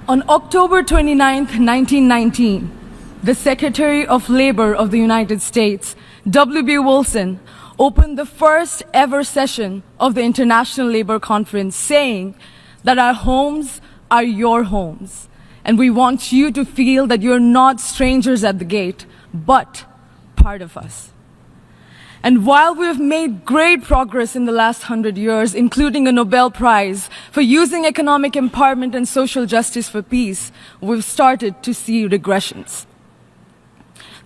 On October 29, 1919, the Secretary of Labor of the United States, W.B. Wilson, opened the first ever session of the International Labor Conference saying that our homes are your homes, and we want you to feel that you're not strangers at the gate, but part of us. And while we have made great progress in the last 100 years, including a Nobel Prize for using economic empowerment and social justice for peace, we've started to see regressions.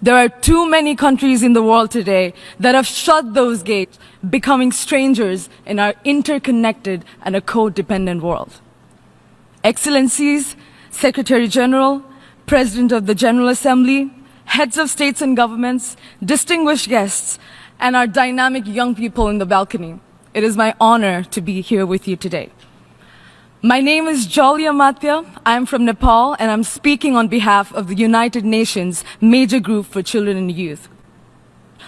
There are too many countries in the world today that have shut those gates, becoming strangers in our interconnected and a codependent world. Excellencies, Secretary General, President of the General Assembly, heads of states and governments, distinguished guests, and our dynamic young people in the balcony. It is my honor to be here with you today. My name is Amatyaasay. I'm from Nepal, and I'm speaking on behalf of the United Nations Major Group for Children and Youth.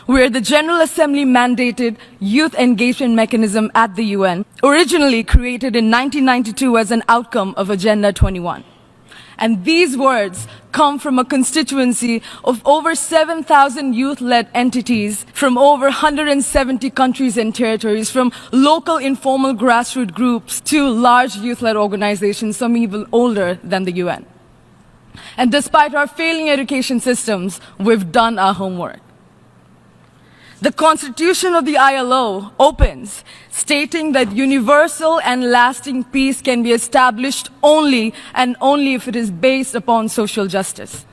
We are the General Assembly mandated youth engagement mechanism at the UN, originally created in 1992 as an outcome of Agenda 21. And these words come from a constituency of over 7,000 youth-led entities from over 170 countries and territories, from local informal grassroots groups to large youth-led organizations, some even older than the UN. And despite our failing education systems, we've done our homework. The Constitution of the ILO opens, stating that universal and lasting peace can be established only and only if it is based upon social justice.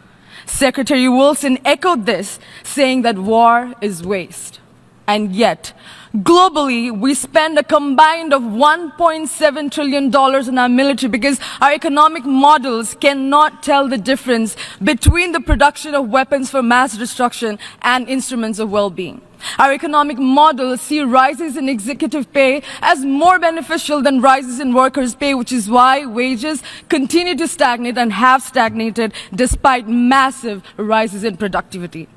Secretary Wilson echoed this, saying that war is waste. And yet, globally, we spend a combined of $1.7 trillion in our military because our economic models cannot tell the difference between the production of weapons for mass destruction and instruments of well-being. Our economic models see rises in executive pay as more beneficial than rises in workers' pay, which is why wages continue to stagnate and have stagnated despite massive rises in productivity.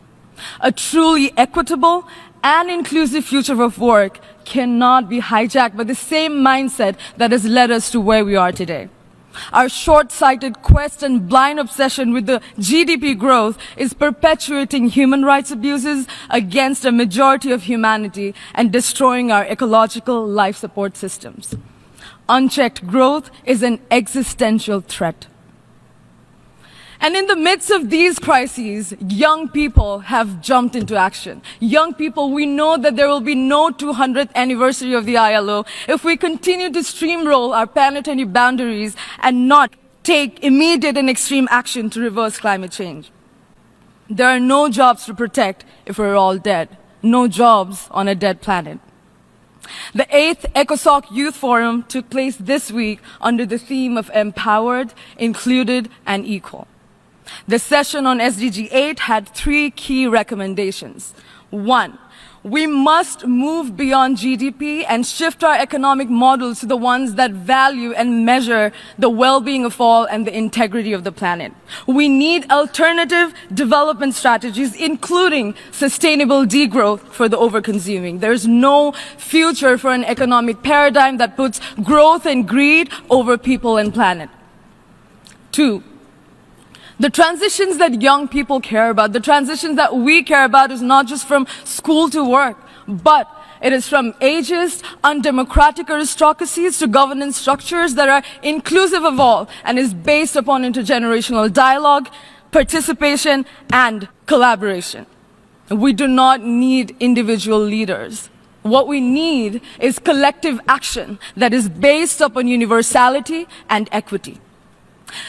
A truly equitable and inclusive future of work cannot be hijacked by the same mindset that has led us to where we are today. Our short-sighted quest and blind obsession with the GDP growth is perpetuating human rights abuses against a majority of humanity and destroying our ecological life support systems. Unchecked growth is an existential threat. And in the midst of these crises, young people have jumped into action. Young people, we know that there will be no 200th anniversary of the ILO if we continue to steamroll our planetary boundaries and not take immediate and extreme action to reverse climate change. There are no jobs to protect if we're all dead. No jobs on a dead planet. The 8th ECOSOC Youth Forum took place this week under the theme of empowered, included, and equal. The session on SDG 8 had 3 key recommendations. 1, we must move beyond GDP and shift our economic models to the ones that value and measure the well-being of all and the integrity of the planet. We need alternative development strategies, including sustainable degrowth for the overconsuming. There's no future for an economic paradigm that puts growth and greed over people and planet. 2, the transitions that young people care about, the transitions that we care about is not just from school to work, but it is from ageist, undemocratic aristocracies to governance structures that are inclusive of all and is based upon intergenerational dialogue, participation, and collaboration. We do not need individual leaders. What we need is collective action that is based upon universality and equity.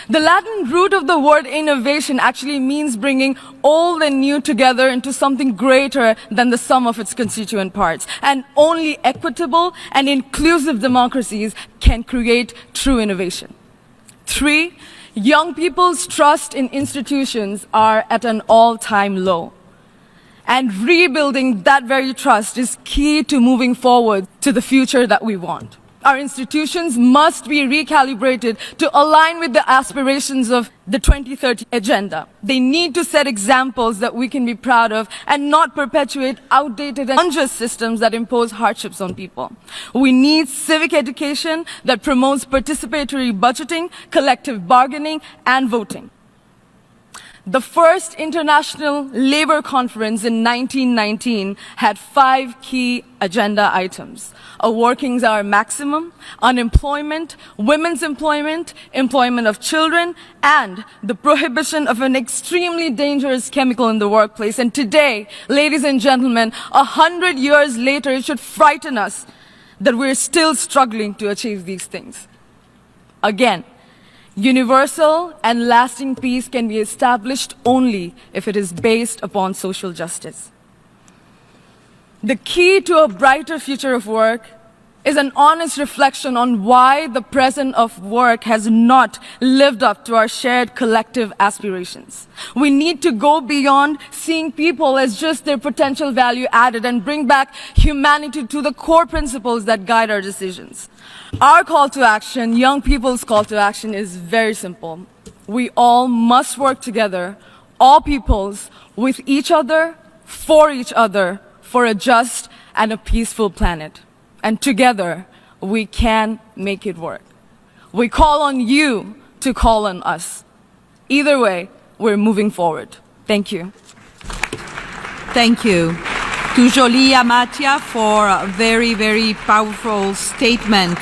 The Latin root of the word innovation actually means bringing old and new together into something greater than the sum of its constituent parts. And only equitable and inclusive democracies can create true innovation. 3, young people's trust in institutions are at an all-time low. And rebuilding that very trust is key to moving forward to the future that we want. Our institutions must be recalibrated to align with the aspirations of the 2030 agenda. They need to set examples that we can be proud of and not perpetuate outdated and unjust systems that impose hardships on people. We need civic education that promotes participatory budgeting, collective bargaining, and voting. The first International Labour Conference in 1919 had 5 key agenda items: a working hour maximum, unemployment, women's employment, employment of children, and the prohibition of an extremely dangerous chemical in the workplace. And today, ladies and gentlemen, 100 years later, it should frighten us that we're still struggling to achieve these things. Again, universal and lasting peace can be established only if it is based upon social justice. The key to a brighter future of work is an honest reflection on why the present of work has not lived up to our shared collective aspirations. We need to go beyond seeing people as just their potential value added and bring back humanity to the core principles that guide our decisions. Our call to action, young people's call to action, is very simple. We all must work together, all peoples, with each other, for a just and a peaceful planet. And together, we can make it work. We call on you to call on us. Either way, we're moving forward. Thank you. Thank you to Jolie Amatya for a very, very powerful statement.